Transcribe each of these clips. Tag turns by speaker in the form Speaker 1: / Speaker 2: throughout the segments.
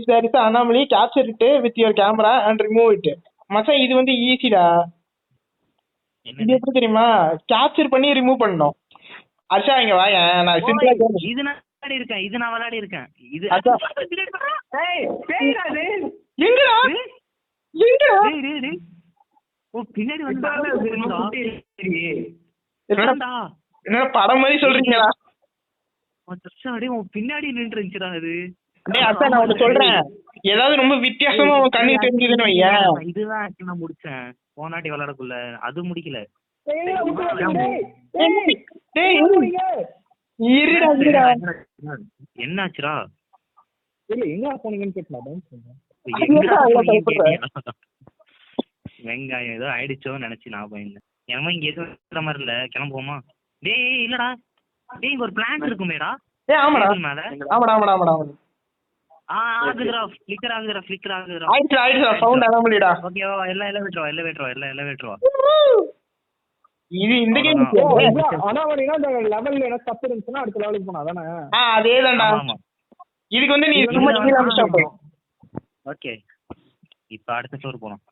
Speaker 1: there is an anomaly, capture it with your camera and remove it. மச்சான் இது வந்து ஈஸிடா. இது எப்படி தெரியுமா? கேப்சர் பண்ணி ரிமூவ் பண்ணனும். அர்ஷா இங்க வா, நான் சிம்பிளா
Speaker 2: இது நான் விளையாடி இருக்கேன். இது
Speaker 1: ஏய் பேய்டா இது. எங்கடா?
Speaker 2: ஓ பின்னாடி வந்து
Speaker 1: என்ன படம் மாதிரி சொல்றீங்களா?
Speaker 2: பின்னாடி நின்று இருந்துச்சுடா அது.
Speaker 1: அதான் நான் உனக்கு சொல்றேன், ஏதாவது ரொம்ப வித்தியாசமா உன் கண்ணுக்கு தெரிஞ்சதுன்னு வையா.
Speaker 2: இதுதான் நான் முடிச்சேன் போனாட்டி விளையாடக்குள்ள, அது முடிக்கல. என்னாச்சுடா?
Speaker 1: எங்க போனீங்கன்னு கேட்கலாம்.
Speaker 2: வெங்காயம் ஏதோ ஆயிடுச்சோன்னு நினைச்சு நான் போயிருந்தேன். ஏமா இங்க எதுவும் மாதிரி இல்ல, கிளம்புவோமா? டேய் இல்லடா, டேய் இங்க ஒரு பிளான்ட் இருக்குமேடா.
Speaker 1: ஆமாடா ஆமாடா ஆமாடா ஆமாடா.
Speaker 2: ஆகுதுடா, ஃபிளிக்கர் ஆகுதுடா.
Speaker 1: ஆயிடுச்சு சவுண்ட் அனாமலிடா.
Speaker 2: ஓகேவா? எல்லாம் வெட்டுறோம்.
Speaker 1: இது இந்த கேம்
Speaker 3: அனாமலினா அந்த லெவல்ல என்ன தப்பு இருந்துச்சுனா அடுத்த லெவலுக்கு போனா அதானே?
Speaker 1: அதேதான்டா. இதுக்கு வந்து நீ சும்மா கீழ அடிச்சா போதும்.
Speaker 2: ஓகே, இப்போ அடுத்த ஃப்ளோர் போலாம்.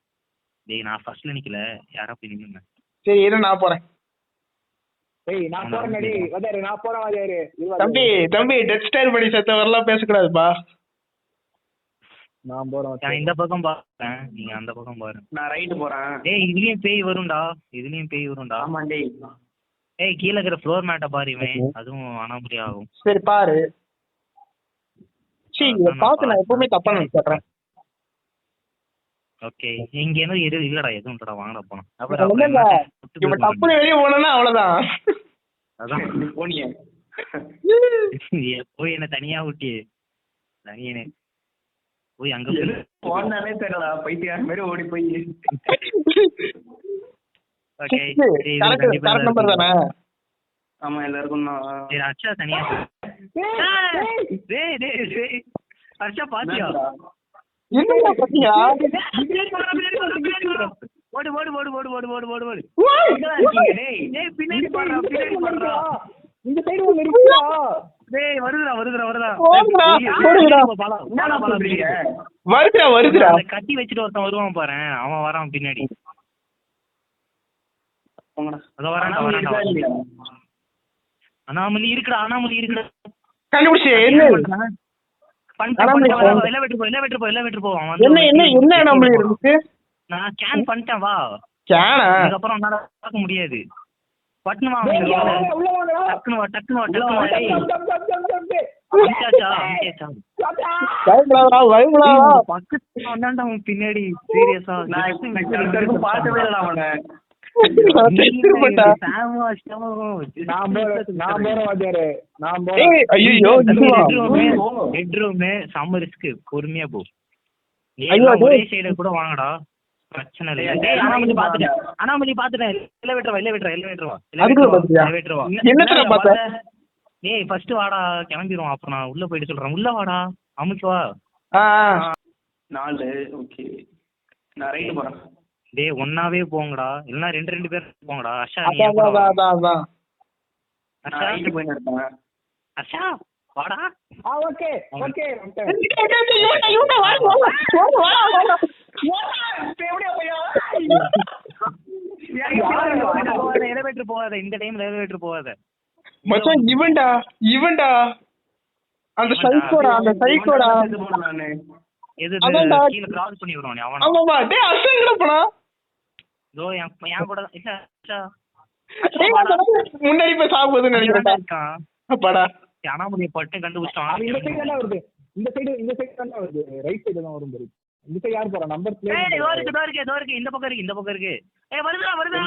Speaker 2: டேய் நான் ஃபர்ஸ்ட்ல நிக்கல, யாரா போய் நில்லுங்க.
Speaker 1: சரி இரு நான் போறேன்.
Speaker 3: டேய் நான் போறேன். டேய் வதாரு நான் போறேன். வதாரு
Speaker 1: தம்பி டெட் ஸ்டைல் பண்ணி செத்த வரலாம் பேச கூடாதுப்பா.
Speaker 3: நான் போறேன்.
Speaker 2: நான் இந்த பக்கம் பாறேன், நீங்க அந்த பக்கம் பாருங்க.
Speaker 3: நான் ரைட் போறேன்.
Speaker 2: டேய் இதுலயும் பேய் வரும்டா.
Speaker 3: ஆமா டேய்.
Speaker 2: ஏய் கீழ இருக்கிற ஃப்ளோர் மேட்ட பாருமே, அதுவும் அனாமலி ஆகும்.
Speaker 1: சரி பாரு. சீ இத பாத்து நான் எப்பவுமே தப்பா நினைக்கிறேன்.
Speaker 2: ஓகே இங்க என்ன இல்லடா, எதுவும் இல்லடா, வாங்கடா போலாம்.
Speaker 1: இவன் தப்புல வெளிய போனனா அவ்வளவுதான்.
Speaker 2: அதான் போனியே. போய் என்ன தனியா விட்டியே, தனியனே போய் அங்க
Speaker 3: போனானே தெரியல, பைத்தியார் மாதிரி ஓடி போய்.
Speaker 2: ஓகே
Speaker 1: கரெக்ட் நம்பர் தானே?
Speaker 3: ஆமா எல்லாருக்கும்
Speaker 2: சரி அர்ஷா தனியா. டேய் அர்ஷா பாத்தியா?
Speaker 1: என்னடா பாத்தியா?
Speaker 2: ஓடு. டேய் பின்னாடி பாறா.
Speaker 3: இந்த சைடு ஒன்னு இருக்குடா.
Speaker 2: டேய் வருதுடா.
Speaker 1: வருதுடா.
Speaker 2: கட்டி வச்சிட்டு ஒருத்தன் வருவான் பாரு, அவன் வரான் பின்னாடி. அதோ வரான்டா. அனாமலி இருக்குடா.
Speaker 1: கண்டுபிடிச்சு
Speaker 2: எல்லாம் வெட்டு போ.
Speaker 1: என்ன அனாமலி இருக்கு?
Speaker 2: நான் ஸ்கேன் பண்ணிட்டேன், வா.
Speaker 1: ஸ்கேனா?
Speaker 2: அதுக்கப்புறம் என்னால பார்க்க முடியாது. பட்னு வா, டக்குனு வா. பின்னாடி சீரியஸா
Speaker 3: பார்த்தவே இல்லை அவனை.
Speaker 2: பொறுமையா போ. ஒரே சைடு கூட வாங்கடா, பிரச்சனை இல்ல. அனாமலி பாத்துட்டேன். ஏய் ஃபர்ஸ்ட் வாடா, கிளம்பிடுவோம். அப்புறம் நான் உள்ள போயிட்டு சொல்றேன். உள்ள வாடா, அமுக்கு வா.
Speaker 3: 4 ஓகே நான் ரைட் போறேன்.
Speaker 2: டேய் ஒண்ணாவே போங்கடா, இல்லனா ரெண்டு பேர் போங்கடா. அர்ஷா நீ
Speaker 3: ரைட் போய் நிறுத்தேன்.
Speaker 2: அர்ஷா வாடா.
Speaker 3: ஓகே
Speaker 2: எலிவேட்டர் போகாத, இந்த டைம்ல எலிவேட்டர் போகாத
Speaker 1: மச்சான். இவன்டா அந்த சைக்கோடா.
Speaker 2: எது கீழ கிராஸ் பண்ணி வருவானே அவனா?
Speaker 1: ஆமாமா. டேய் அர்ஷன் எங்க போனா?
Speaker 2: தோ என் கூட இல்ல.
Speaker 1: முன்னாடி போய் சாப்பிடுதுன்னு நினைக்கிறேன். அப்பாடா
Speaker 2: அனாமலியை பட்டு கண்டுபிடிச்சான்.
Speaker 3: இந்த சைடு தான் வருது. ரைட் சைடு தான் வரும் பாரு. இந்த சைடு யார் போறா? Number plate.
Speaker 2: ஏய் இருக்கு. இந்த பக்கம் இருக்கு. ஏய் வருதுடா.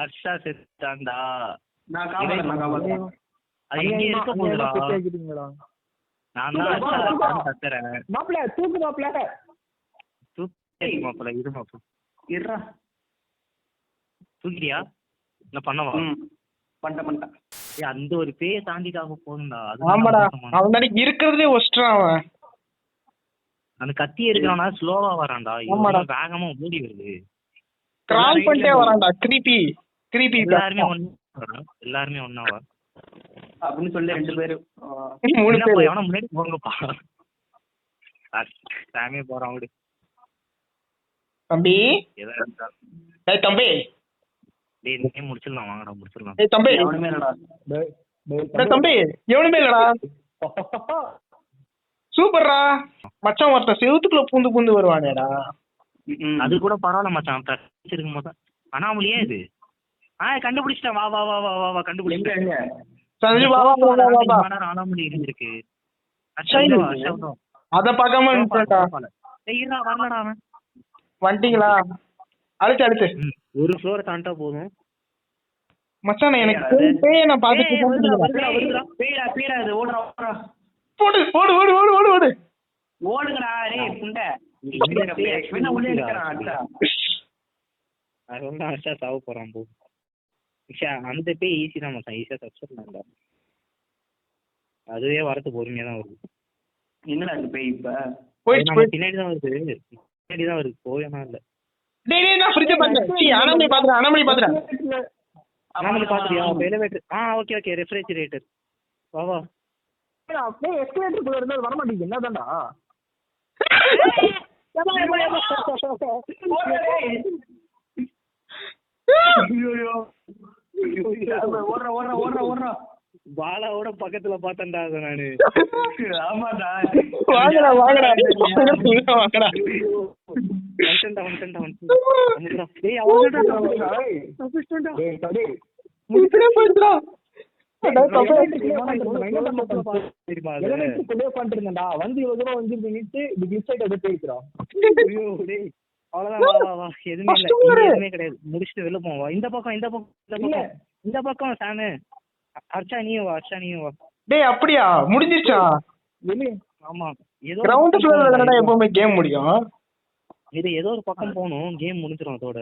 Speaker 2: அர்ஷா செத்தான்டா.
Speaker 3: நான் காப்பாத்துறேன்.
Speaker 2: அது எங்க இருக்க போகுதுடா? நான் தான் அர்ஷா கத்துறேன்.
Speaker 3: மாப்ள தூக்கு மாப்ள.
Speaker 2: இரு மாப்ள. இருடா. தூக்கிறியா? நான் பண்ணவா?
Speaker 3: பண்ணிட்டேன்.
Speaker 2: ஏய் அந்த ஒரு பேய தாண்டிட்டாக போகும்டா.
Speaker 1: ஆமாடா, அவன் தான் இருக்குறதுலயே ஒஸ்ட்றான் அவன்.
Speaker 2: அந்த கத்தி எடுக்கறவனா ஸ்லோவா வரான்டா. இவன் வேகமா ஓடி வருது.
Speaker 1: கிரால் பண்ணிட்டே வரான்டா. கிரீப்பி
Speaker 2: எல்லாரும் ஒண்ணா வா.
Speaker 4: அப்படின்னு சொல்லி 2 பேரு
Speaker 1: 3 பேர்.
Speaker 2: எவனா முன்னாடி போங்கப்பா. சாமியே போறான் விடு.
Speaker 1: தம்பி
Speaker 2: ஏதோ
Speaker 1: ஏய் தம்பி
Speaker 2: டேய் நீ முடிச்சிடலாம், வாங்கடா முடிச்சிடலாம்.
Speaker 1: ஏய் தம்பி
Speaker 4: எவனுமே இல்லடா.
Speaker 1: டேய் தம்பி எவனுமே இல்லடா. சூப்பர்ரா மச்சான், ஒருத்தன் செவுத்துக்குள்ள பூந்து வருவானேடா.
Speaker 2: அது கூட பரவாயில்ல மச்சான், இருக்கும் போது அனாமலியே இது. கண்டுபிடிச்சிட்டேன், வா வா வா வா வா வா கண்டுபிடிச்சிட்டேன்.
Speaker 4: எங்க
Speaker 1: சஞ்சு வா வா வா வா வா.
Speaker 2: அனாமலி இருந்திருக்கு.
Speaker 1: அத பார்க்காம இருந்துட்டா.
Speaker 2: இருடா வரலடா அவன்.
Speaker 1: வந்துட்டீங்களா? அடுத்து
Speaker 2: ஒரு ஃப்ளோர் தாண்டா போதும்
Speaker 1: மச்சான். எனக்கு பேய் நான் பாத்துட்டு
Speaker 4: பேய்டா பேய்டா இது. ஓடுறா ஓடுறா.
Speaker 1: போடு போடு ஓடு ஓடு ஓடு ஓடு.
Speaker 4: ஓடுங்கடா டேய் புண்டை. என்ன உள்ளே நிக்கறான் அடடா.
Speaker 2: அதெல்லாம் அடிச்சா சாவ போறான் போ. அந்த பேய் ஈஸி தான் மச்சான், ஈஸியா தப்பிச்சிடலாம்டா. அதுவே வரது பொறுமையா தான் வருது.
Speaker 4: என்னடா இது பேய் இப்ப?
Speaker 1: போயிடுச்சு
Speaker 2: பின்னாடி தான் வருது, பின்னாடி தான் வருது, போவேனா இல்ல.
Speaker 1: டேய் டேய் நான் ஃப்ரிட்ஜ் பாத்துறேன். அனாமலி பாத்துறேன், அனாமலி பாத்துறேன்.
Speaker 2: அனாமலி பாத்துறியா? எலிவேட்டர். Okay okay, refrigerator. வா வா.
Speaker 3: அப்படியே எஸ்கலேட்டர் குள்ள இருந்தா வர மாட்டேங்குது. என்னதான்டா?
Speaker 4: ஓடுறா ஓடுறா ஓடுறா ஓடுறா.
Speaker 2: பாலாவோட பக்கத்துல பார்த்தேன்டா அத நானு.
Speaker 4: ஆமாடா.
Speaker 1: வாங்கடா வாங்கடா வாங்கடா.
Speaker 2: வந்துட்டா. டேய் அவன்டா
Speaker 3: தப்பிச்சிட்டேன்டா. டேய் தடி.
Speaker 1: முத்துறே போயிடுடா.
Speaker 2: தெரியுமா
Speaker 3: வந்து இவ்வளவு தூரம் வந்து நின்று போயிருக்கிறோம்.
Speaker 2: அவ்வளவுதான், வா வா வா. எதுவுமே இல்ல, எதுவுமே கிடையாது. முடிச்சுட்டு வெளில போவா. இந்த பக்கம் இந்த பக்கம் இந்த பக்கம் இந்த பக்கம் சாமு. அர்ச்சா நீயும் வா, அர்ச்சா நீயும் வா.
Speaker 1: டேய் அப்படியா முடிஞ்சிருச்சா?
Speaker 2: ஆமா, ஏதோ
Speaker 1: கிரவுண்ட் ஃப்ளோர்ல தானடா எப்பவுமே கேம் முடியும்.
Speaker 2: இது ஏதோ ஒரு பக்கம் போகணும், கேம் முடிஞ்சிடும் அதோட.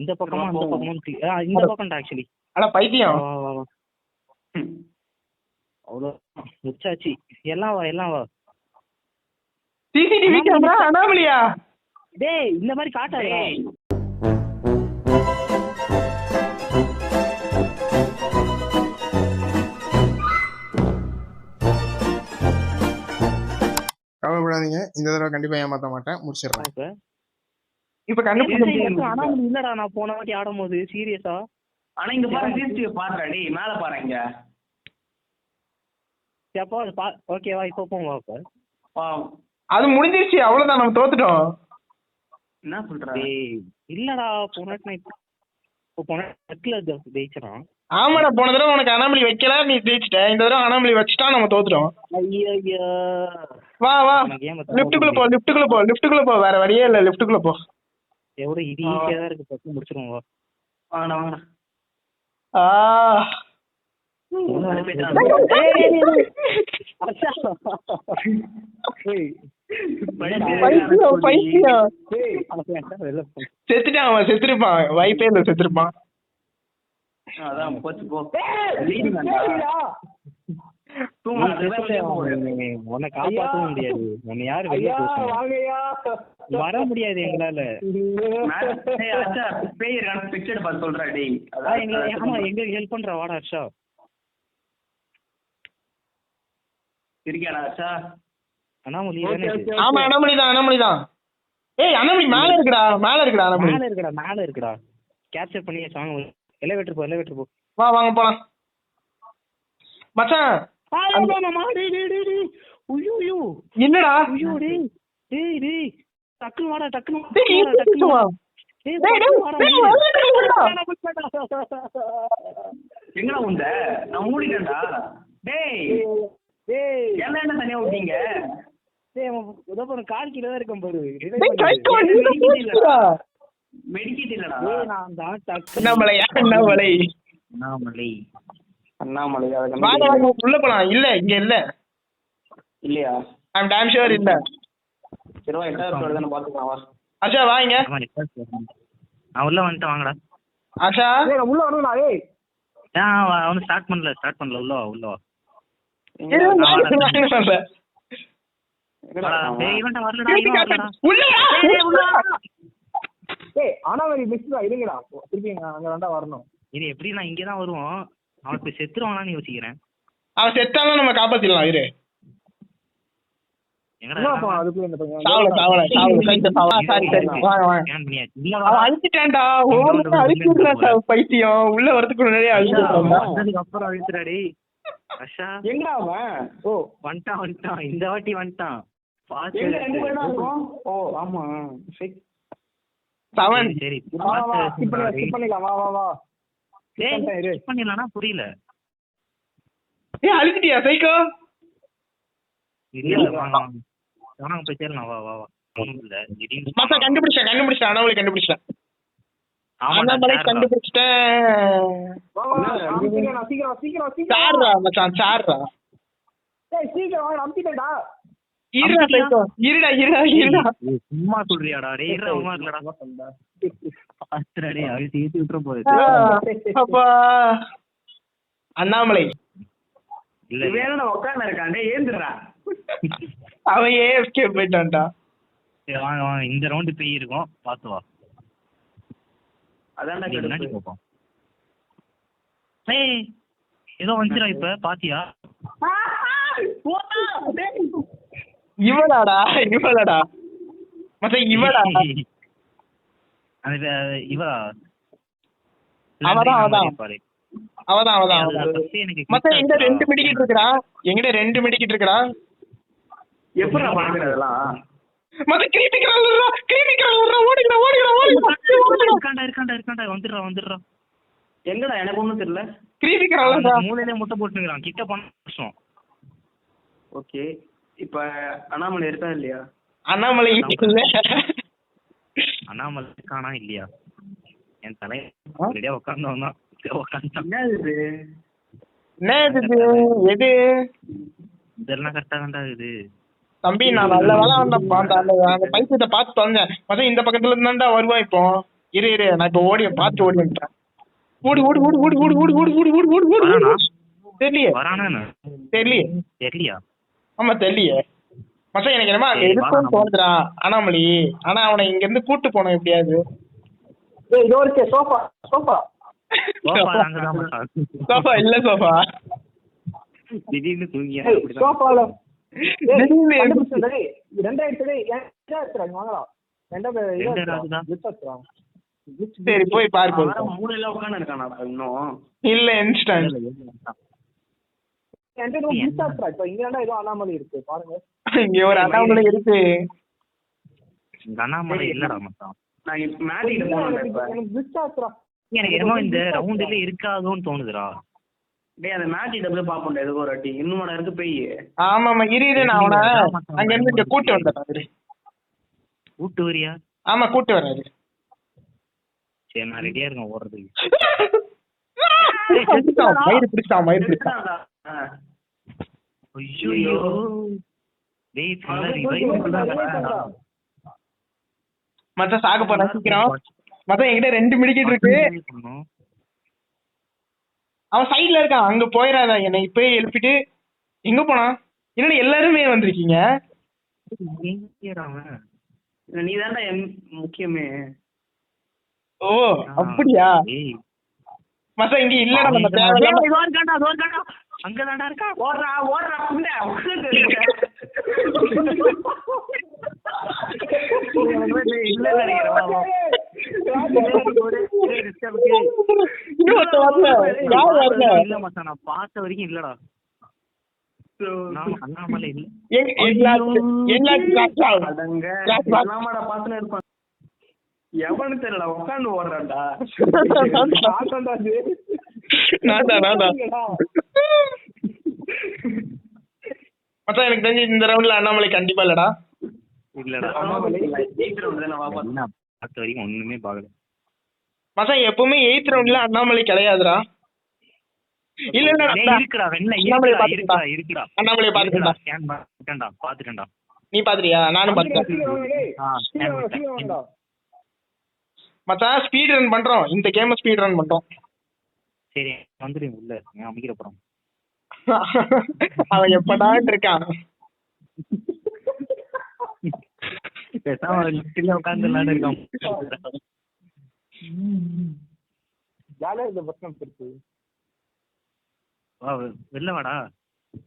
Speaker 2: இந்த பக்கமா அந்த பக்கமும் இந்த பக்கம்டா ஆக்சுவலி.
Speaker 1: அட பைத்தியம்.
Speaker 2: வா வா வா. அவ்வளோ முடிச்சாச்சு. எல்லாம் வா எல்லாம் வா.
Speaker 1: சிசிடிவி கேமரா அனாமலியா?
Speaker 2: டேய் இந்த மாதிரி காட்டாதே.
Speaker 1: கவலைப்படாதீங்க, இந்த தடவை கண்டிப்பா ஏமாத்த மாட்டேன், முடிச்சிடுறேன். இப்ப
Speaker 2: அனாமலி இல்லடா, நான் போன வாட்டி ஆடும் போது சீரியஸா.
Speaker 4: ஆனா இங்க பாரு, சிசிடிவி பாருடா டேய், மேல பாரு இங்க.
Speaker 2: அப்போ ஓகேவா? இப்போ போவா? அப்ப
Speaker 1: அது முடிஞ்சிருச்சு, அவ்வளவுதான், நம்ம தோத்துட்டோம்.
Speaker 4: என்ன சொல்ற?
Speaker 2: டேய் இல்லடா, போன வாட்டி நான் இப்போ போன வாட்டில ஜெயிச்சறான்.
Speaker 1: ஆமாடா, போன தடவை உனக்கு அனாமலி வைக்கல, நீ ஜெயிச்சிட்ட. இந்த தடவை அனாமலி வச்சுட்டா நம்ம தோத்துட்டோம்.
Speaker 2: ஐயா
Speaker 1: வா வா, லிஃப்ட்டுக்குள்ள போ, லிஃப்ட்டுக்குள்ள போ, லிஃப்ட்டுக்குள்ள போ, வேற வழியே இல்ல, லிஃப்ட்டுக்குள்ள போ.
Speaker 2: எவ்வளவு இது ஈஸியா தான் இருக்கு, பத்து முடிச்சிருவோம். வா
Speaker 4: வாங்கடா வாங்கடா.
Speaker 1: செத்துட்டான் அவன், செத்துருப்பான், வாய்ப்பே இல்ல, செத்துருப்பான்.
Speaker 4: அதான் போச்சு போ.
Speaker 2: உன்னை காப்பாற்ற முடியாது, உன்னை யாரு வெளியே வர முடியாது எங்களால. ஆமா எங்களுக்கு ஹெல்ப் பண்ற, வாடா ஹர்ஷா. அனாமலி
Speaker 1: ஆமா அனாமலிதான், அனாமலிதான். ஏய் அனாமலி மேல இருக்குடா, மேல இருக்குடா,
Speaker 2: மேல இருக்குடா, மேல இருக்குடா. கேப்சர் பண்ணி சாங். எலிவேட்டர் போ, எலிவேட்டர் போ.
Speaker 1: வா வாங்க போலாம் மச்சான். என்னடா
Speaker 2: டக்குனு வாடா, டக்குனு
Speaker 4: எங்கடா உண்ட? நான் மூடிட்டேன்டா. டேய் என்ன என்ன தனியா விட்டீங்க?
Speaker 2: கால் கீழே தான் இருக்கேன் பாரு.
Speaker 4: மெடிக்கேட் இல்லடா.
Speaker 1: அண்ணாமலை அண்ணாமலை
Speaker 2: அண்ணாமலை
Speaker 4: அண்ணாமலை.
Speaker 1: உள்ள போலாம். இல்ல இங்க இல்ல.
Speaker 4: இல்லையா?
Speaker 1: ஐ அம் டாம் ஷூர் இல்ல.
Speaker 4: சரி வா, 8000 தான பாத்துக்கலாம். வா
Speaker 1: அச்சா வாங்க.
Speaker 2: நான் உள்ள வந்துட்டேன், வாங்கடா.
Speaker 1: அச்சா
Speaker 3: உள்ள வரணும்டா. ஏய்
Speaker 2: அவனு ஸ்டார்ட் பண்ணல, உள்ள வா உள்ள வா.
Speaker 3: ஆனாவரி மிஸ் தான், இருங்கடா, திருப்பி அங்க தான்டா வரணும்.
Speaker 2: இது எப்படி நான் இங்க தான் வருவோம். அவன் இப்ப செத்துருவானான்னு யோசிக்கிறேன்.
Speaker 1: அவன் செத்தாலும் நம்ம காப்பாத்திடலாம் இரு.
Speaker 2: எங்கடா
Speaker 3: என்னப்பா அதுக்குள்ள இந்த பையன்
Speaker 1: சாவல சரி வாங்க வாங்க.
Speaker 2: ஸ்கேன் பண்ணியாச்சு. இல்ல
Speaker 1: அவன் அழிச்சிட்டான்டா, ஒவ்வொரு அழிச்சிடுறான் பைத்தியம். உள்ள வரதுக்கு முன்னாடியே அழிச்சிடுறான்டா.
Speaker 2: வந்ததுக்கு அப்புறம் அழுத்துறாடி அஷா.
Speaker 3: எங்கடா அவன்? ஓ
Speaker 2: வந்துட்டான் இந்த வாட்டி வந்துட்டான்.
Speaker 3: எங்க 2 பேரும் தான் இருக்கோம். ஓ ஆமா சரி
Speaker 1: செவன்.
Speaker 2: சரி
Speaker 3: வா வா skip பண்ணிடலாம் வா வா வா இரு.
Speaker 2: பண்ணிடலாம்னா புரியல.
Speaker 1: அழிச்சிட்டியா சைக்கோ?
Speaker 2: இல்ல வாங்க வாங்க போய் சேரலாம். வா வா வா. ஒண்ணும் இல்ல திடீர்னு
Speaker 1: மச்சா கண்டுபிடிச்சிட்டேன் அண்ணாமலை கண்டுபிடிச்சிட்டேன்.
Speaker 2: ஆமாடா,
Speaker 1: அண்ணாமலை
Speaker 2: சேர்றா.
Speaker 1: கண்டுபிடிச்சிட்டேன்.
Speaker 3: வா வா சீக்கிரம்
Speaker 1: சார்ரா மச்சான் சார்ரா.
Speaker 3: ஏய் சீக்கிரம் வா அம்திட்டடா.
Speaker 1: இருடா சைக்கோ இருடா.
Speaker 2: ஏய், சும்மா சொல்றியாடா? டேய் இருடா சும்மா இல்லடா. பாத்துடா டேய் அழுத்தி ஏத்தி விட்டுற போகுது.
Speaker 1: அப்பா அண்ணாமலை
Speaker 2: இல்ல
Speaker 4: வேணும் உட்கார்ந்து இருக்காண்டே ஏந்துடுறா.
Speaker 1: அவன் ஏஎஃப்கே போயிட்டான்டா.
Speaker 2: சரி, வாங்க வாங்க இந்த ரவுண்டு பேய் இருக்கும் பாத்து வா.
Speaker 4: அதான்டா
Speaker 2: முன்னாடி
Speaker 4: கடுப்பு.
Speaker 2: போப்போம். ஏய் ஏதோ வந்துடா இப்ப பாத்தியா?
Speaker 1: இவளாடா மச்சான் இவளா?
Speaker 2: அந்த இவா
Speaker 1: அவதான்
Speaker 2: பாரு.
Speaker 1: அவதான்
Speaker 2: அது first எனக்கு
Speaker 1: மச்சான் எங்கிட்ட 2 மெடிக்கிட்டு இருக்குடா.
Speaker 4: எப்படிடா பாக்குற அதெல்லாம்?
Speaker 1: மச்சான் கிரிட்டிக்கல் ஓடிடா.
Speaker 2: இருக்காண்டா வந்துடுறா.
Speaker 4: எங்கடா எனக்கு ஒண்ணும் தெரியல.
Speaker 1: கிரிட்டிக்கல்
Speaker 2: மூலையில முட்டை போட்டுக்கிறான். கிட்ட பண்ண கஷ்டம்.
Speaker 4: ஓகே இப்ப அண்ணாமலை இருக்கா இல்லையா?
Speaker 1: அண்ணாமலை இல்ல.
Speaker 2: அண்ணாமலை இருக்கானா இல்லையா? என் தலை ரெடியா உட்கார்ந்தவன் தான் உட்காந்துட்டான்.
Speaker 4: என்னது இது?
Speaker 1: என்ன எது
Speaker 2: இதெல்லாம் கரெக்டா தான்டா இது.
Speaker 1: தம்பி நான் நல்ல வேலை அந்த பைசத்தை பார்த்து வந்தேன். மச்சான் இந்த பக்கத்துல இருந்தாண்டா வருவான் இப்போ. இரு நான் இப்போ பார்த்து ஓடி வந்துட்டேன். ஓடி. தெரியலையே.
Speaker 2: வரானா தெரியலையா?
Speaker 1: ஆமா தெரியலையே. மச்சான் எனக்கு என்னமா அங்க இருக்குன்னு தோணுதுடா அண்ணாமலை. ஆனா அவனை இங்க இருந்து கூட்டு போனோம் எப்படியாவது.
Speaker 3: ஏய் இதோ இருக்கே சோஃபா
Speaker 1: சோஃபா இல்ல சோஃபா.
Speaker 2: திடீர்னு தூங்கியா?
Speaker 3: சோஃபால
Speaker 1: திடீர்னு சரி போய் பாரு.
Speaker 4: மூலையில உட்கார்ந்து இருக்கானா இன்னும்?
Speaker 1: இல்ல இன்ஸ்டன்ட்
Speaker 3: அண்ணாமலை இருக்கு பாருங்க.
Speaker 1: இங்க ஒரு அண்ணாமலை இருக்கு.
Speaker 2: அண்ணாமலை இல்லடா மச்சான்.
Speaker 4: நான் இப்ப மேட்டிட்டு போனேன்.
Speaker 2: எனக்கு என்னமோ இந்த ரவுண்டுல இருக்காதோன்னு தோணுதுடா.
Speaker 4: டேய் அந்த மேட்ச் டபுள் பாப்போம்டா எதுக்கு ஒரு வாட்டி. இன்னும் இருக்கு பேய்.
Speaker 1: ஆமாமா இரு நான் அவனை அங்க இருந்து இங்க கூட்டு வந்துட்டேன்.
Speaker 2: கூட்டு வரியா?
Speaker 1: ஆமா கூட்டு வர்றாரு.
Speaker 2: சரி நான் ரெடியா இருக்கேன் ஓடுறதுக்கு.
Speaker 1: மயிறு பிடிச்சான்.
Speaker 2: ஐயோ டேய்
Speaker 1: மச்சான் சாக போறேன் சீக்கிரம். மச்சான் என்கிட்ட 2 மெடிக்கெட் இருக்கு. அவன் சைட்ல இருக்கான். அங்க போயிடாத. என்னை இப்பயே எழுப்பிட்டு எங்க போனா? என்னடா எல்லாருமே வந்திருக்கீங்க?
Speaker 4: நீ தான்டா முக்கியமே.
Speaker 1: ஓ அப்படியா? மச்சான் இங்க இல்லடா நம்ம தேவையில்ல.
Speaker 2: அங்கதான்டா இருக்கா.
Speaker 4: ஓடுறா புண்டை.
Speaker 2: நான் பார்த்த வரைக்கும் இல்லடா. அண்ணாமலை இல்ல.
Speaker 4: பாத்துன்னு இருப்பான். எவனு தெரியல உட்காந்து ஓடுறான்டா.
Speaker 1: மச்சான் எனக்கு தெரிஞ்சு இந்த ரவுண்ட்ல அண்ணாமலை கண்டிப்பா இல்லடா.
Speaker 2: இல்லடா பார்த்த வரைக்கும் ஒண்ணுமே பாக்கல.
Speaker 1: மச்சான் எப்பவுமே 8th ரவுண்ட்ல அண்ணாமலை கிடையாதுடா. இல்ல
Speaker 2: இருக்குடா இருக்குடா
Speaker 1: அண்ணாமலை
Speaker 2: பாத்துட்டேன்டா.
Speaker 1: நீ பாத்துறியா? நானும் பாத்துட்டேன். மச்சான் ஸ்பீட் ரன் பண்றோம். இந்த கேம் ஸ்பீட் ரன் பண்றோம்.
Speaker 2: சரி வந்துடுங்க உள்ள. நான் அமைக்கிற போறோம்.
Speaker 1: அவன் எப்படா இருக்கான்?
Speaker 2: உட்காந்து இருக்கான்.
Speaker 3: ஜாலியா இந்த பக்கம் இருக்கு.
Speaker 2: வா வெளில வாடா.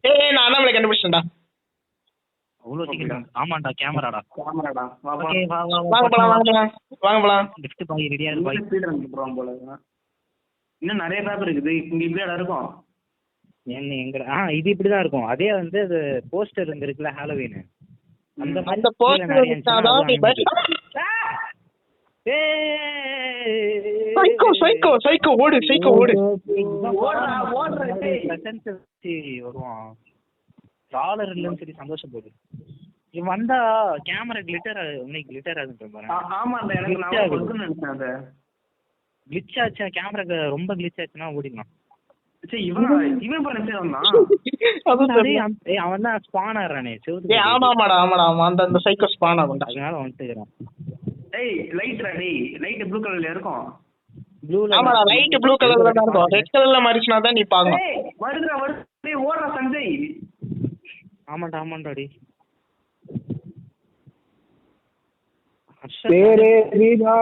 Speaker 1: ஏய் நான் தான் கண்டுபிடிச்சேன்டா.
Speaker 2: அவ்வளோ சீக்கிரம்? ஆமாண்டா கேமராடா.
Speaker 4: கேமராடா வா
Speaker 2: ஓகே வா வா
Speaker 1: வாங்க போலாம் வாங்க போலாம் வாங்க போலாம்.
Speaker 2: லிஃப்ட் பாய் ரெடியா இரு பாய்.
Speaker 4: ஸ்பீட் ரன் போறோம் போல. இன்னும் நிறைய பேப்பர் இருக்குது. இங்க இப்படியா இருக்கும்?
Speaker 2: என்ன எங்க இது இப்படிதான் இருக்கும். அதே வந்து அது போஸ்டர் இருக்குல்ல ஹாலோவீன் அந்த மாதிரி
Speaker 1: அந்த போஸ்டர் வச்சாதான் நீ பஸ். சைக்கோ சைக்கோ சைக்கோ ஓடு சைக்கோ ஓடு.
Speaker 2: வருவான் டாலர் இல்லைன்னு சொல்லி சந்தோஷப்படு. இவன் வந்தா கேமரா கிளிட்டர் உன்னை கிளிட்டர் ஆகுன்ற பாருங்க.
Speaker 4: ஆமாண்டா எனக்கு நான் ஒர்க்குன்னு நினைச்சேன். அது
Speaker 2: கிளிச் ஆச்சு கேமராக்கு ரொம்ப கிளிச் ஆச்சுன்னா ஓடிடலாம்.
Speaker 4: சரி இவன் பண்ணி வந்தான்.
Speaker 2: அவன் தான் ஸ்பான் ஆறானே.
Speaker 1: ஏய் ஆமா ஆமாடா ஆமாடா ஆமா அந்த சைக்கோ ஸ்பான் ஆகும்டா.
Speaker 2: அதனால வந்துட்டுறான்.
Speaker 4: டேய் லைட் டேய் லைட் ப்ளூ கலர்ல இருக்கும்.
Speaker 2: ப்ளூல
Speaker 1: ஆமாடா லைட் ப்ளூ கலர்ல தான் இருக்கும். ரெட் கலர்ல மாறிச்சுனா தான் நீ பாக்கணும்.
Speaker 4: ஏய் வருதுடா வருது. டேய் ஓடுடா சஞ்சய்.
Speaker 2: ஆமாண்டா டி.
Speaker 3: तेरे बिना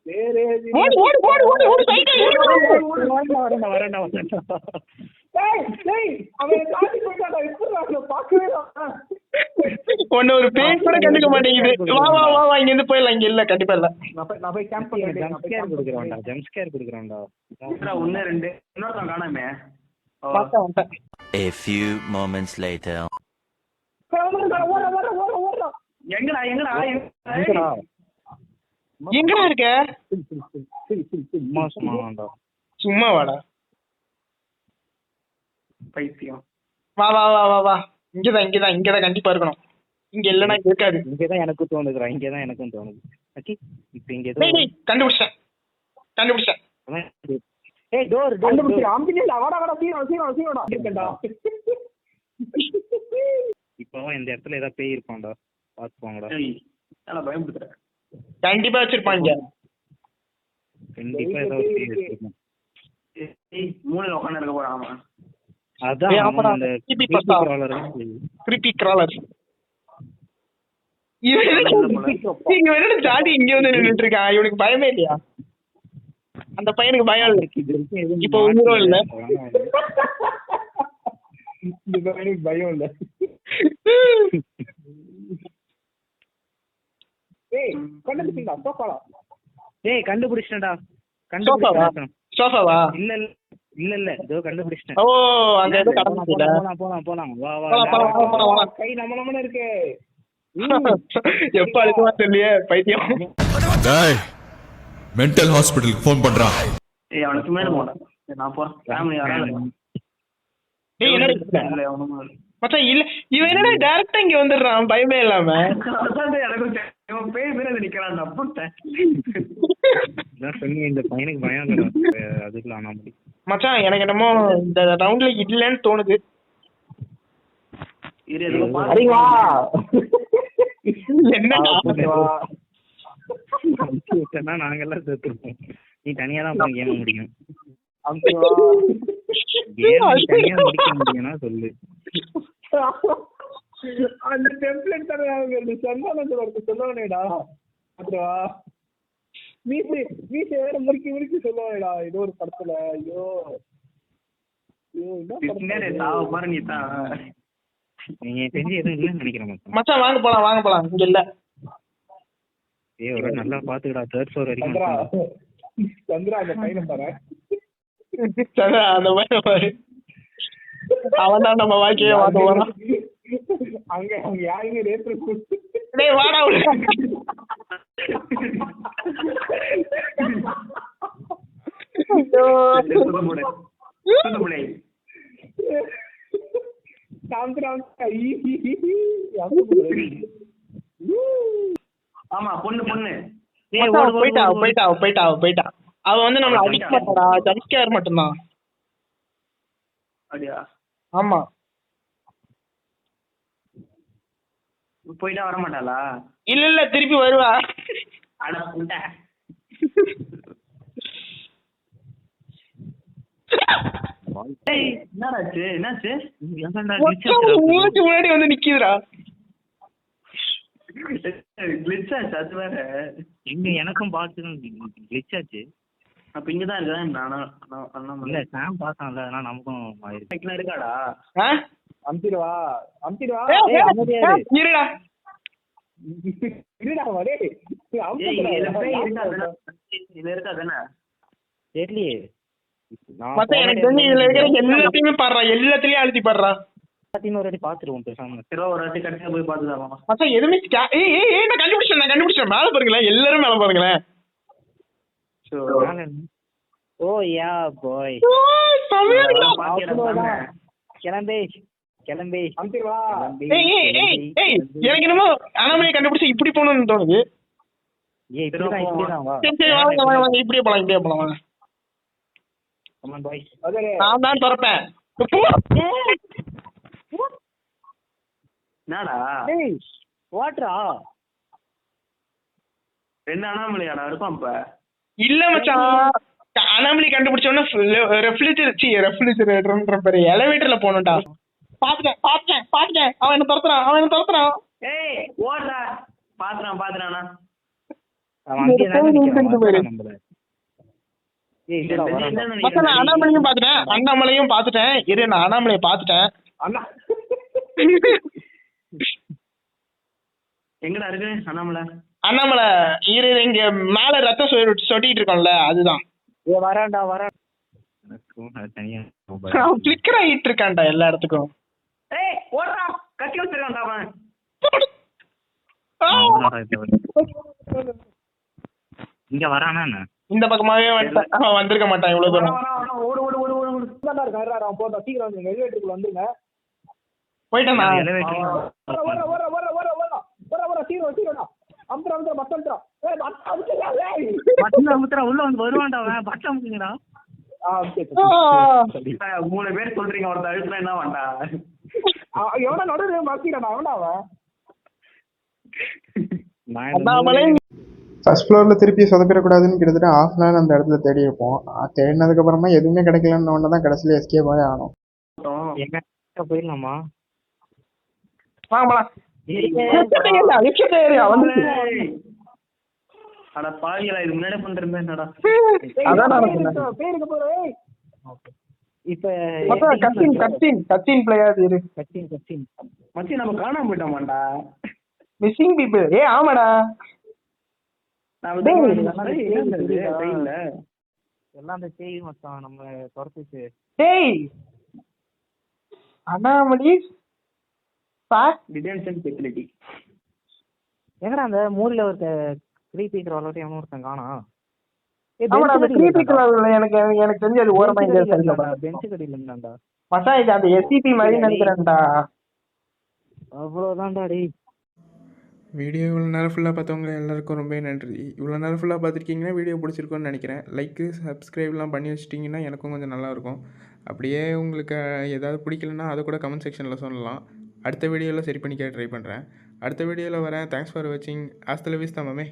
Speaker 3: तेरे बिना
Speaker 1: ஓடு ஓடு ஓடு ஓடு ஓடு சைக்கோ
Speaker 2: வரேன்டா.
Speaker 3: டேய் டேய் அவன் காட்டி போய்ட்டாடா. இப்ப பாக்கவே இல்ல.
Speaker 1: ஒண்ணு ஒரு பேய் கூட கண்டுக்க மாட்டேங்குது. வா வா வா வா இங்க இருந்து போயிடலாம். இங்க இல்ல கண்டிப்பா இல்ல.
Speaker 3: நான் போய் கேம்ப் பண்றேன்.
Speaker 2: Jump scare குடுக்குறான்டா.
Speaker 4: 1 2 இன்னொருத்தன் காணாமே.
Speaker 1: பாத்தா வந்துட்டேன்.
Speaker 5: A few moments later.
Speaker 4: எங்கடா
Speaker 1: எங்கடா இருக்க?
Speaker 2: சும்மாடா.
Speaker 1: சும்மா வாடா.
Speaker 4: பைத்தியம்.
Speaker 1: வா வா வா வா வா இங்கதான் கண்டிப்பா இருக்கணும். இங்க இல்லனா இங்க இருக்காது.
Speaker 2: இங்கதான் எனக்கும் தோணுதுடா. இங்கதான் எனக்கும் தோணுது. ஓகே இப்போ இங்க ஏதோ
Speaker 1: டேய் கண்டுபிடிச்சேன்.
Speaker 2: ஏய் டோர்
Speaker 3: கண்டுபிடிச்சு அம்பினில வாடா சீனோடா இருக்கடா.
Speaker 2: இப்போ இந்த இடத்துல ஏதோ பேய் இருப்பான்டா. பாத்து போங்கடா.
Speaker 4: ஏய் நான் பயமுறுத்துறேன்.
Speaker 1: கண்டிப்பா வச்சிருப்பாங்க.
Speaker 2: கண்டிப்பா ஏதோ பேய் இருக்கும்.
Speaker 4: ஏய் மூளைல உட்கார்ந்து இருக்க போறான் அவன்.
Speaker 2: அதான்
Speaker 1: ஆமாடா.
Speaker 2: அந்த
Speaker 1: creepy pasta. creepy crawler. இவன் ஜாதி இங்க வந்து நின்னுட்டு இருக்கான். இவனுக்கு பயமே இல்லையா? அந்த பையனுக்கு பயம் இல்ல. இப்போ உயிரும் இல்ல.
Speaker 3: இந்த பயம் இல்ல. ஏய் கண்டுபிடிச்சா சோஃபாடா.
Speaker 2: ஏய் கண்டுபிடிச்சேன்டா.
Speaker 1: சோஃபாவா?
Speaker 2: இல்ல இதோ கண்டுபிடிச்சேன்.
Speaker 1: ஓ அங்க ஏதோ கடந்துல.
Speaker 2: போலாம் வா.
Speaker 3: கை நம்மளமன இருக்கு.
Speaker 1: எப்ப அழுதுவா சொல்லியே பைத்தியம்.
Speaker 6: டேய் மெண்டல் ஹாஸ்பிடலுக்கு ஃபோன் பண்றா.
Speaker 4: ஏய் அவனுக்கு மேல போடா. நான் போறேன். ஃபேமிலி வரால.
Speaker 1: டேய் என்னடா மச்சான் இல்ல இவன் என்னடா டைரக்டா இங்க வந்துடுறான் பயமே இல்லாம.
Speaker 4: அதான் எனக்கு இவன் பேய் பேர் நிக்கிறான். நான் போட்டேன்.
Speaker 2: நான் சொன்னேன் இந்த பையனுக்கு பயம் இல்ல. அதுக்குள்ள ஆனா முடி
Speaker 1: மச்சான் எனக்கு என்னமோ இந்த ரவுண்ட்ல இல்லன்னு தோணுது.
Speaker 4: இரு எதுக்கு பாரு.
Speaker 3: அறிவா
Speaker 2: என்னன்னா நாங்க எல்லாம் செத்துருப்போம். நீ தனியா தான் போய் கேம் முடியும். தனியா முடிக்க முடியும்னா சொல்லு.
Speaker 3: அந்த டெம்ப்ளேட் தர சொன்னானது வரைக்கும் சொல்லவேடா. அதுவா மீசை வேற முறுக்கி சொல்லுவாடா ஏதோ ஒரு படத்துல. ஐயோ
Speaker 4: பின்னாடி தாவ பாரு நீ தான்.
Speaker 2: நீங்க தெரிஞ்சு எதுவும் இல்லைன்னு நினைக்கிறேன்
Speaker 1: மச்சான் வாங்க போலாம் இங்க இல்ல.
Speaker 2: ஏய் ஒரு நல்லா பாத்துக்கடா. 3rd floor வரைக்கும்
Speaker 3: சந்திரா அந்த பையனை பாரு.
Speaker 1: அந்த பையனை பாரு. அவன் தான் நம்ம வாழ்க்கையே வாங்க போறான்.
Speaker 3: அங்க யாருமே ரேட்டு
Speaker 1: டேய் வாடா உள்ள.
Speaker 4: சுடுமுனை. ஆமா பொண்ணு.
Speaker 1: போயிட்டா. அவ வந்து நம்மள அடிக்க மாட்டாடா. ஜம்ஸ்கேர் மட்டும்தான்.
Speaker 4: அப்படியா?
Speaker 1: ஆமா
Speaker 4: போயிட்டா வர மாட்டாளா?
Speaker 1: இல்ல திருப்பி வருவா.
Speaker 4: அட புண்டை. என்னாச்சு?
Speaker 1: முன்னாடி வந்து நிக்குதுடா.
Speaker 4: கிளிச் ஆச்சு அது வேற.
Speaker 2: எங்க எனக்கும் பார்த்து கிளிச் ஆச்சு.
Speaker 4: அப்ப இங்கதான் இருக்கா
Speaker 2: இல்ல சாம் பார்த்தான்ல அதனால நமக்கும் ஆயிருக்கு.
Speaker 4: இருக்காடா?
Speaker 1: ஆ?
Speaker 3: அமுத்திடுவா அமுத்திடுவா
Speaker 1: இருடா.
Speaker 3: இருடா டேய்
Speaker 4: இதுல இருக்காதானே?
Speaker 2: தெரியலையே.
Speaker 1: மச்சான் எனக்கு தெரிஞ்சு இதுல இருக்கிற எல்லாத்தையுமே பாடுறா, எல்லாத்துலயும் அழுத்தி பாடுறா.
Speaker 2: எல்லாத்தையுமே ஒரு வாட்டி பாத்துருவோம் பேசாம.
Speaker 4: சரி ஒரு வாட்டி கடைசியா போய் பாத்துக்கலாம்.
Speaker 1: மச்சான் எதுவுமே நான் கண்டுபிடிச்சேன் மேல பாருங்களேன், எல்லாரும் மேல பாருங்களேன்.
Speaker 2: ஓ யா பாய்.
Speaker 1: செமையா இருக்குடா.
Speaker 2: கிளம்பே கிளம்பே
Speaker 3: அமுத்திடுவா.
Speaker 1: எனக்கு என்னமோ அனாமலியை கண்டுபிடிச்சு இப்படி போகணும்னு தோணுது.
Speaker 2: ஏய் இப்படிதான் வா.
Speaker 1: சரி வாங்க இப்படியே போலாம் வாங்க.
Speaker 2: கமான் பாய்.
Speaker 1: நான் தான் திறப்பேன்.
Speaker 4: என்னடா
Speaker 2: டேய் வாட்ரா.
Speaker 4: 2 அனாமலியாடா இருக்கும் அப்ப?
Speaker 1: இல்ல மச்சான், அனாமலி கண்டுபிடிச்ச உடனே ரெஃப்ரிஜரேட்டர்ன்ற பேரு எலிவேட்டர்ல போகணும்டா. பாத்துட்டேன் அவன் என்ன துரத்துறான்.
Speaker 4: ஏய் ஓடுடா. பாத்துறானா?
Speaker 2: அவன் அங்கேயே தான் நிக்கிறான் நம்மள. ஏய் இல்லடா
Speaker 1: மச்சான் நான் அண்ணாமலையும் பாத்துட்டேன். இரு நான் அண்ணாமலையை பாத்துட்டேன்.
Speaker 3: அண்ணா
Speaker 4: எங்கடா இருக்கு
Speaker 1: அண்ணாமலை இரு இங்க மேல ரத்தம் சொட்டிட்டு இருக்கோம்ல அதுதான்.
Speaker 2: ஏய் வரான்டா. எனக்கும் தனியா
Speaker 1: அவன் கிளிக்கர் ஆகிட்டு இருக்கான்டா எல்லா இடத்துக்கும்.
Speaker 4: ஏய் ஓடுடா. கட்டி வச்சிருக்கான்டா அவன்.
Speaker 2: இங்க வரானா என்ன?
Speaker 1: இந்த பக்கமாவே அவன் வந்திருக்க மாட்டான் இவ்வளவு தூரம்.
Speaker 4: ஓடு
Speaker 3: அவன் போட்டா சீக்கிரம் வந்துருங்க. எலிவேட்டருக்குள்ள வந்துருங்க.
Speaker 1: போயிட்டான்.
Speaker 3: சீக்கிரம்
Speaker 2: உள்ள வந்து வருவான்டா அவன். பட்டம் அமுக்குங்கடா.
Speaker 4: 3 பேர் சொல்றீங்க, ஒருத்தர் அழுத்தினா என்ன வேண்டா?
Speaker 3: எவனா நடுவே மாத்திடா அவனா அவன்.
Speaker 7: ஃபர்ஸ்ட் ஃப்ளோரில் திருப்பி சொதப்பிடக்கூடாதுன்னு கிட்டத்தட்ட ½ அன் ஹவர் அந்த இடத்துல தேடி இருப்போம். தேடினதுக்கப்புறமா எதுவுமே கிடைக்கலன்னு ஒன்று தான் கடைசியில் எஸ்கேப் ஆகி ஆனோம்.
Speaker 2: எங்க போயிடலாமா?
Speaker 4: அட பாவிகளா, இது முன்னாடி பண்றேன் என்னடா?
Speaker 2: இப்ப
Speaker 1: கத்தின் பிளேயர் இரு.
Speaker 4: மச்சி நம்ம காணாம போயிட்டோமாண்டா.
Speaker 1: Missing people. ஆமாடா.
Speaker 2: எல்லாம் அந்த செய்தி மொத்தம் நம்ம துரத்துச்சு.
Speaker 1: டேய் அனாமலி
Speaker 4: டிடென்ஷன் ஃபெசிலிட்டி.
Speaker 2: எங்கடா அந்த மூலையில ஒரு கிரீப்பி கிராவலர் எவனோ ஒருத்தன் காணா.
Speaker 1: ஆமாடா அந்த கிரீப்பி கிராவலர் எனக்கு தெரிஞ்சு அது ஓரமா இங்க சரியில்லை.
Speaker 2: பெஞ்ச் கடியில இருந்தான்டா.
Speaker 1: மச்சான் இது அந்த எஸ்சிபி மாதிரி நினைக்கிறேன்டா.
Speaker 2: அவ்வளவுதான்டா டேய்.
Speaker 8: வீடியோ இவ்வளோ நேரம் ஃபுல்லாக பார்த்தவங்க எல்லாருக்கும் ரொம்ப நன்றி. இவ்வளோ நேரம் ஃபுல்லாக பார்த்துருக்கீங்கன்னா வீடியோ பிடிச்சிருக்கோன்னு நினைக்கிறேன். லைக்கு சப்ஸ்கிரைப்லாம் பண்ணி வச்சிட்டிங்கன்னா எனக்கும் கொஞ்சம் நல்லாயிருக்கும். அப்படியே உங்களுக்கு ஏதாவது பிடிக்கலன்னா அதை கூட கமெண்ட் செக்ஷனில் சொல்லலாம். அடுத்த வீடியோவில் சரி பண்ணிக்க ட்ரை பண்ணுறேன். அடுத்த வீடியோவில் வரேன். தேங்க்ஸ் ஃபார் வாட்சிங். ஹasta la vista மாமே.